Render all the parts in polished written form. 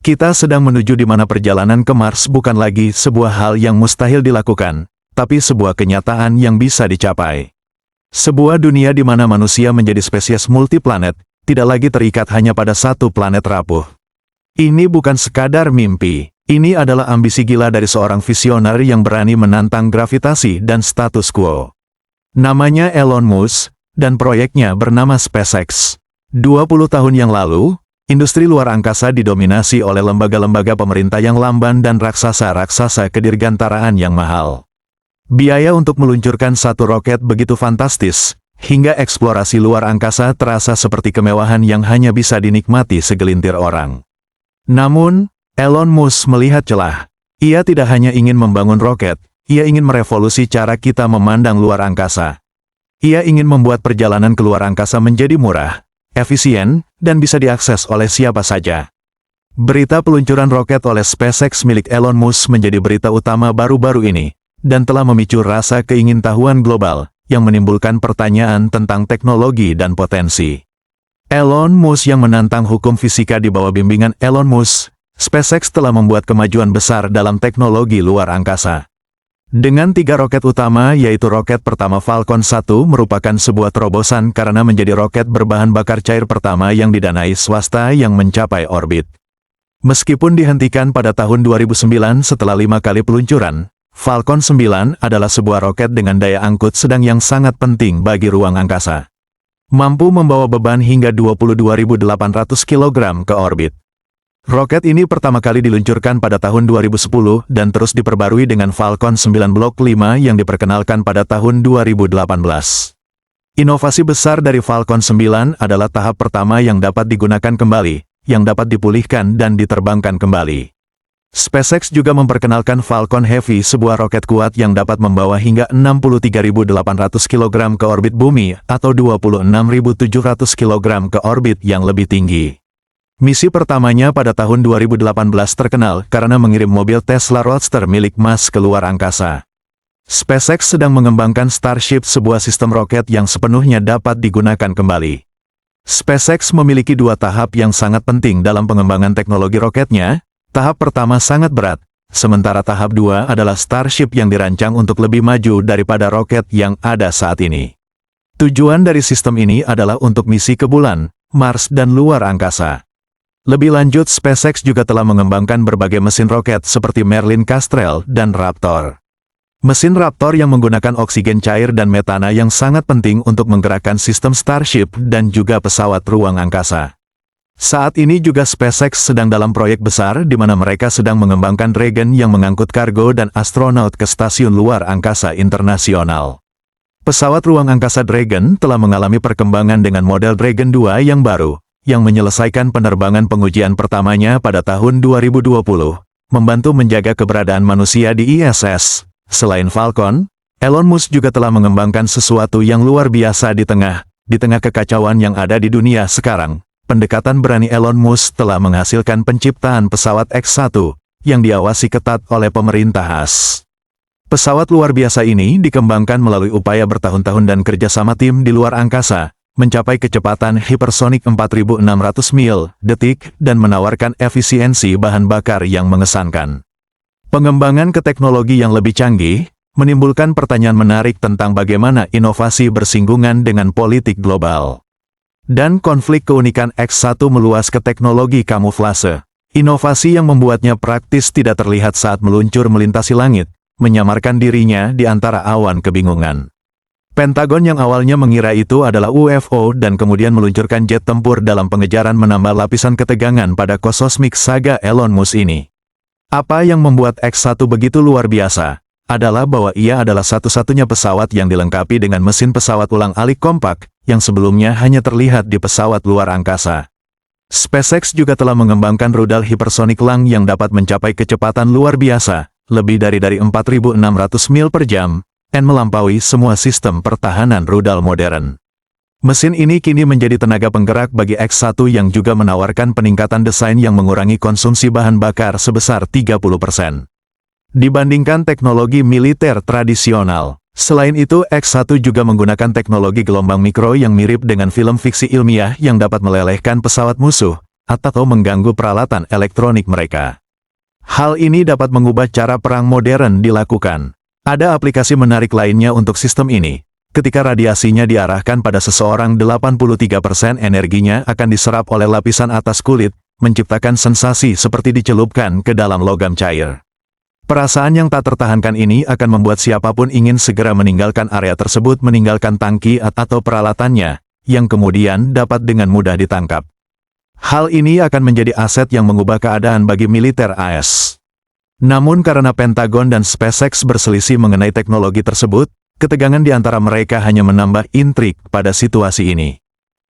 Kita sedang menuju di mana perjalanan ke Mars bukan lagi sebuah hal yang mustahil dilakukan, tapi sebuah kenyataan yang bisa dicapai. Sebuah dunia di mana manusia menjadi spesies multiplanet, tidak lagi terikat hanya pada satu planet rapuh. Ini bukan sekadar mimpi, ini adalah ambisi gila dari seorang visioner yang berani menantang gravitasi dan status quo. Namanya Elon Musk, dan proyeknya bernama SpaceX. 20 tahun yang lalu, industri luar angkasa didominasi oleh lembaga-lembaga pemerintah yang lamban dan raksasa-raksasa kedirgantaraan yang mahal. Biaya untuk meluncurkan satu roket begitu fantastis, hingga eksplorasi luar angkasa terasa seperti kemewahan yang hanya bisa dinikmati segelintir orang. Namun, Elon Musk melihat celah. Ia tidak hanya ingin membangun roket, ia ingin merevolusi cara kita memandang luar angkasa. Ia ingin membuat perjalanan ke luar angkasa menjadi murah, efisien, dan bisa diakses oleh siapa saja. Berita peluncuran roket oleh SpaceX milik Elon Musk menjadi berita utama baru-baru ini, dan telah memicu rasa keingintahuan global, yang menimbulkan pertanyaan tentang teknologi dan potensi. Elon Musk yang menantang hukum fisika di bawah bimbingan Elon Musk, SpaceX telah membuat kemajuan besar dalam teknologi luar angkasa. Dengan 3 roket utama yaitu roket pertama Falcon 1 merupakan sebuah terobosan karena menjadi roket berbahan bakar cair pertama yang didanai swasta yang mencapai orbit. Meskipun dihentikan pada tahun 2009 setelah 5 kali peluncuran, Falcon 9 adalah sebuah roket dengan daya angkut sedang yang sangat penting bagi ruang angkasa. Mampu membawa beban hingga 22.800 kg ke orbit. Roket ini pertama kali diluncurkan pada tahun 2010 dan terus diperbarui dengan Falcon 9 Block 5 yang diperkenalkan pada tahun 2018. Inovasi besar dari Falcon 9 adalah tahap pertama yang dapat digunakan kembali, yang dapat dipulihkan dan diterbangkan kembali. SpaceX juga memperkenalkan Falcon Heavy, sebuah roket kuat yang dapat membawa hingga 63.800 kg ke orbit bumi atau 26.700 kg ke orbit yang lebih tinggi. Misi pertamanya pada tahun 2018 terkenal karena mengirim mobil Tesla Roadster milik Musk ke luar angkasa. SpaceX sedang mengembangkan Starship, sebuah sistem roket yang sepenuhnya dapat digunakan kembali. SpaceX memiliki 2 tahap yang sangat penting dalam pengembangan teknologi roketnya. Tahap pertama sangat berat, sementara tahap 2 adalah Starship yang dirancang untuk lebih maju daripada roket yang ada saat ini. Tujuan dari sistem ini adalah untuk misi ke bulan, Mars dan luar angkasa. Lebih lanjut, SpaceX juga telah mengembangkan berbagai mesin roket seperti Merlin, Kestrel, dan Raptor. Mesin Raptor yang menggunakan oksigen cair dan metana yang sangat penting untuk menggerakkan sistem Starship dan juga pesawat ruang angkasa. Saat ini juga SpaceX sedang dalam proyek besar di mana mereka sedang mengembangkan Dragon yang mengangkut kargo dan astronot ke stasiun luar angkasa internasional. Pesawat ruang angkasa Dragon telah mengalami perkembangan dengan model Dragon 2 yang baru, yang menyelesaikan penerbangan pengujian pertamanya pada tahun 2020, membantu menjaga keberadaan manusia di ISS. Selain Falcon, Elon Musk juga telah mengembangkan sesuatu yang luar biasa di tengah kekacauan yang ada di dunia sekarang. Pendekatan berani Elon Musk telah menghasilkan penciptaan pesawat X-1, yang diawasi ketat oleh pemerintah khas. Pesawat luar biasa ini dikembangkan melalui upaya bertahun-tahun dan kerjasama tim di luar angkasa, mencapai kecepatan hipersonik 4.600 mil detik dan menawarkan efisiensi bahan bakar yang mengesankan. Pengembangan ke teknologi yang lebih canggih menimbulkan pertanyaan menarik tentang bagaimana inovasi bersinggungan dengan politik global. Dan konflik keunikan X-1 meluas ke teknologi kamuflase. Inovasi yang membuatnya praktis tidak terlihat saat meluncur melintasi langit, menyamarkan dirinya di antara awan kebingungan. Pentagon yang awalnya mengira itu adalah UFO dan kemudian meluncurkan jet tempur dalam pengejaran menambah lapisan ketegangan pada kosmik saga Elon Musk ini. Apa yang membuat X-1 begitu luar biasa, adalah bahwa ia adalah satu-satunya pesawat yang dilengkapi dengan mesin pesawat ulang-alik kompak, yang sebelumnya hanya terlihat di pesawat luar angkasa. SpaceX juga telah mengembangkan rudal hipersonik Lang yang dapat mencapai kecepatan luar biasa, lebih dari 4.600 mil per jam, dan melampaui semua sistem pertahanan rudal modern. Mesin ini kini menjadi tenaga penggerak bagi X-1 yang juga menawarkan peningkatan desain yang mengurangi konsumsi bahan bakar sebesar 30%. Dibandingkan teknologi militer tradisional. Selain itu, X-1 juga menggunakan teknologi gelombang mikro yang mirip dengan film fiksi ilmiah yang dapat melelehkan pesawat musuh, atau mengganggu peralatan elektronik mereka. Hal ini dapat mengubah cara perang modern dilakukan. Ada aplikasi menarik lainnya untuk sistem ini. Ketika radiasinya diarahkan pada seseorang, 83% energinya akan diserap oleh lapisan atas kulit, menciptakan sensasi seperti dicelupkan ke dalam logam cair. Perasaan yang tak tertahankan ini akan membuat siapapun ingin segera meninggalkan area tersebut, meninggalkan tangki atau peralatannya, yang kemudian dapat dengan mudah ditangkap. Hal ini akan menjadi aset yang mengubah keadaan bagi militer AS. Namun karena Pentagon dan SpaceX berselisih mengenai teknologi tersebut, ketegangan di antara mereka hanya menambah intrik pada situasi ini.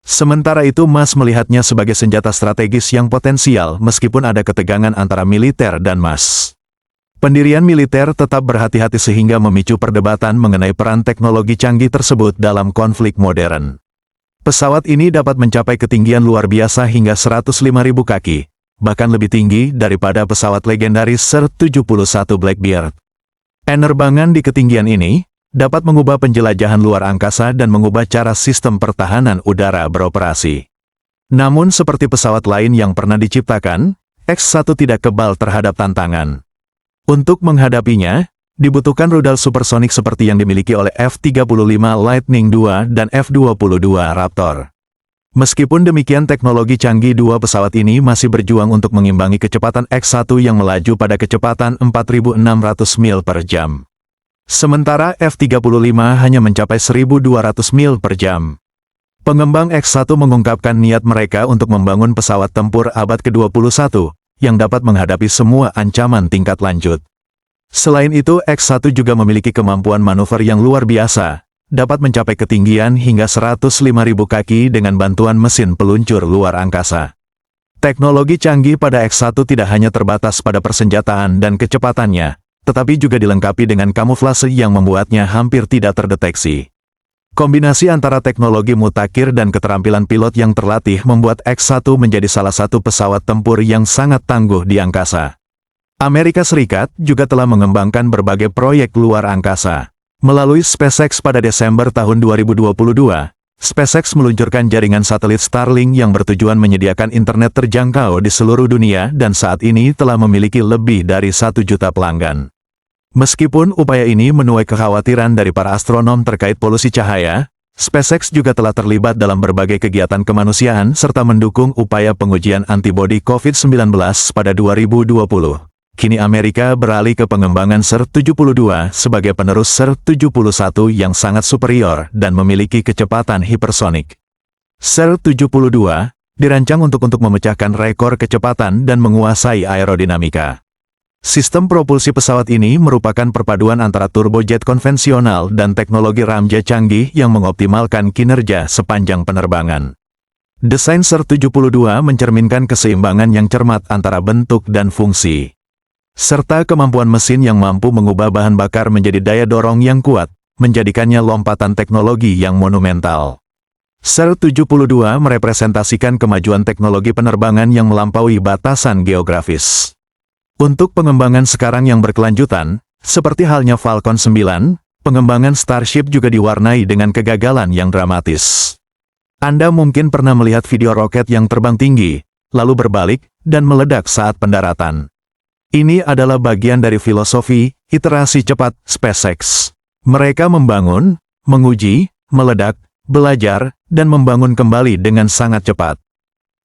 Sementara itu, Musk melihatnya sebagai senjata strategis yang potensial meskipun ada ketegangan antara militer dan Musk. Pendirian militer tetap berhati-hati sehingga memicu perdebatan mengenai peran teknologi canggih tersebut dalam konflik modern. Pesawat ini dapat mencapai ketinggian luar biasa hingga 105.000 kaki, bahkan lebih tinggi daripada pesawat legendaris Ser-71 Blackbird. Penerbangan di ketinggian ini dapat mengubah penjelajahan luar angkasa dan mengubah cara sistem pertahanan udara beroperasi. Namun seperti pesawat lain yang pernah diciptakan, X-1 tidak kebal terhadap tantangan. Untuk menghadapinya, dibutuhkan rudal supersonik seperti yang dimiliki oleh F-35 Lightning II dan F-22 Raptor. Meskipun demikian, teknologi canggih dua pesawat ini masih berjuang untuk mengimbangi kecepatan X-1 yang melaju pada kecepatan 4.600 mil per jam. Sementara F-35 hanya mencapai 1.200 mil per jam. Pengembang X-1 mengungkapkan niat mereka untuk membangun pesawat tempur abad ke-21, yang dapat menghadapi semua ancaman tingkat lanjut. Selain itu, X-1 juga memiliki kemampuan manuver yang luar biasa, dapat mencapai ketinggian hingga 105.000 kaki dengan bantuan mesin peluncur luar angkasa. Teknologi canggih pada X-1 tidak hanya terbatas pada persenjataan dan kecepatannya, tetapi juga dilengkapi dengan kamuflase yang membuatnya hampir tidak terdeteksi. Kombinasi antara teknologi mutakhir dan keterampilan pilot yang terlatih membuat X-1 menjadi salah satu pesawat tempur yang sangat tangguh di angkasa. Amerika Serikat juga telah mengembangkan berbagai proyek luar angkasa. Melalui SpaceX pada Desember tahun 2022, SpaceX meluncurkan jaringan satelit Starlink yang bertujuan menyediakan internet terjangkau di seluruh dunia dan saat ini telah memiliki lebih dari 1 juta pelanggan. Meskipun upaya ini menuai kekhawatiran dari para astronom terkait polusi cahaya, SpaceX juga telah terlibat dalam berbagai kegiatan kemanusiaan serta mendukung upaya pengujian antibodi COVID-19 pada 2020. Kini Amerika beralih ke pengembangan Ser-72 sebagai penerus Ser-71 yang sangat superior dan memiliki kecepatan hipersonik. Ser-72 dirancang untuk memecahkan rekor kecepatan dan menguasai aerodinamika. Sistem propulsi pesawat ini merupakan perpaduan antara turbojet konvensional dan teknologi ramjet canggih yang mengoptimalkan kinerja sepanjang penerbangan. Desain Ser-72 mencerminkan keseimbangan yang cermat antara bentuk dan fungsi, serta kemampuan mesin yang mampu mengubah bahan bakar menjadi daya dorong yang kuat, menjadikannya lompatan teknologi yang monumental. Ser-72 merepresentasikan kemajuan teknologi penerbangan yang melampaui batasan geografis. Untuk pengembangan sekarang yang berkelanjutan, seperti halnya Falcon 9, pengembangan Starship juga diwarnai dengan kegagalan yang dramatis. Anda mungkin pernah melihat video roket yang terbang tinggi, lalu berbalik, dan meledak saat pendaratan. Ini adalah bagian dari filosofi iterasi cepat SpaceX. Mereka membangun, menguji, meledak, belajar, dan membangun kembali dengan sangat cepat.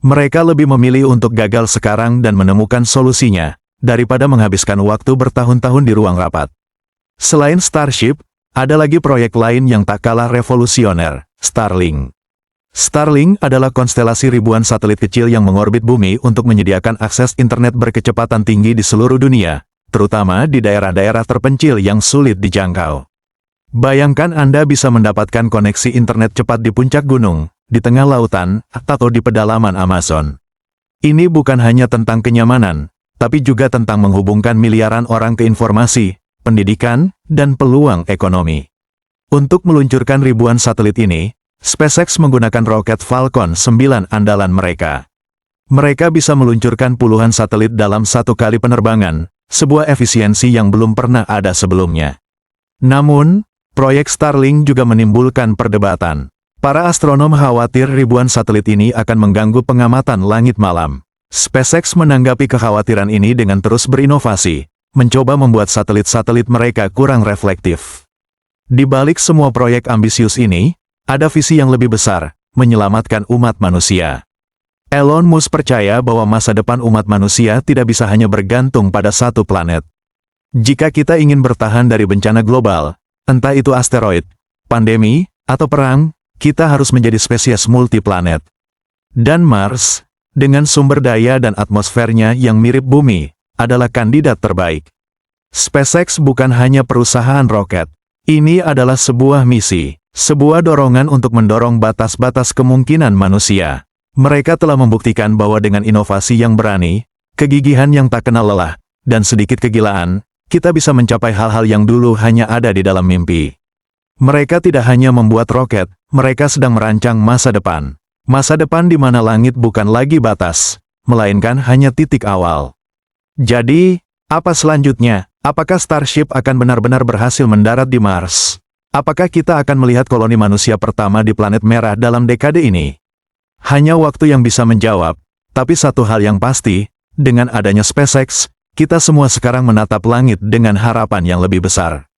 Mereka lebih memilih untuk gagal sekarang dan menemukan solusinya, daripada menghabiskan waktu bertahun-tahun di ruang rapat. Selain Starship, ada lagi proyek lain yang tak kalah revolusioner, Starlink. Starlink adalah konstelasi ribuan satelit kecil yang mengorbit bumi untuk menyediakan akses internet berkecepatan tinggi di seluruh dunia, terutama di daerah-daerah terpencil yang sulit dijangkau. Bayangkan Anda bisa mendapatkan koneksi internet cepat di puncak gunung, di tengah lautan, atau di pedalaman Amazon. Ini bukan hanya tentang kenyamanan, tapi juga tentang menghubungkan miliaran orang ke informasi, pendidikan, dan peluang ekonomi. Untuk meluncurkan ribuan satelit ini, SpaceX menggunakan roket Falcon 9 andalan mereka. Mereka bisa meluncurkan puluhan satelit dalam satu kali penerbangan, sebuah efisiensi yang belum pernah ada sebelumnya. Namun, proyek Starlink juga menimbulkan perdebatan. Para astronom khawatir ribuan satelit ini akan mengganggu pengamatan langit malam. SpaceX menanggapi kekhawatiran ini dengan terus berinovasi, mencoba membuat satelit-satelit mereka kurang reflektif. Di balik semua proyek ambisius ini, ada visi yang lebih besar, menyelamatkan umat manusia. Elon Musk percaya bahwa masa depan umat manusia tidak bisa hanya bergantung pada satu planet. Jika kita ingin bertahan dari bencana global, entah itu asteroid, pandemi, atau perang, kita harus menjadi spesies multiplanet. Dan Mars, dengan sumber daya dan atmosfernya yang mirip bumi, adalah kandidat terbaik. SpaceX bukan hanya perusahaan roket. Ini adalah sebuah misi, sebuah dorongan untuk mendorong batas-batas kemungkinan manusia. Mereka telah membuktikan bahwa dengan inovasi yang berani, kegigihan yang tak kenal lelah, dan sedikit kegilaan, kita bisa mencapai hal-hal yang dulu hanya ada di dalam mimpi. Mereka tidak hanya membuat roket, mereka sedang merancang masa depan. Masa depan di mana langit bukan lagi batas, melainkan hanya titik awal. Jadi, apa selanjutnya? Apakah Starship akan benar-benar berhasil mendarat di Mars? Apakah kita akan melihat koloni manusia pertama di planet merah dalam dekade ini? Hanya waktu yang bisa menjawab, tapi satu hal yang pasti, dengan adanya SpaceX, kita semua sekarang menatap langit dengan harapan yang lebih besar.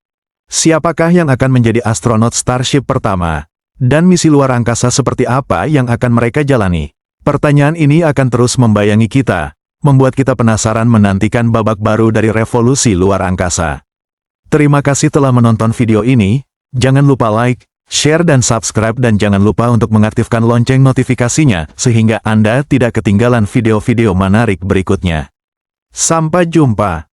Siapakah yang akan menjadi astronot Starship pertama? Dan misi luar angkasa seperti apa yang akan mereka jalani? Pertanyaan ini akan terus membayangi kita, membuat kita penasaran menantikan babak baru dari revolusi luar angkasa. Terima kasih telah menonton video ini, jangan lupa like, share dan subscribe dan jangan lupa untuk mengaktifkan lonceng notifikasinya sehingga Anda tidak ketinggalan video-video menarik berikutnya. Sampai jumpa.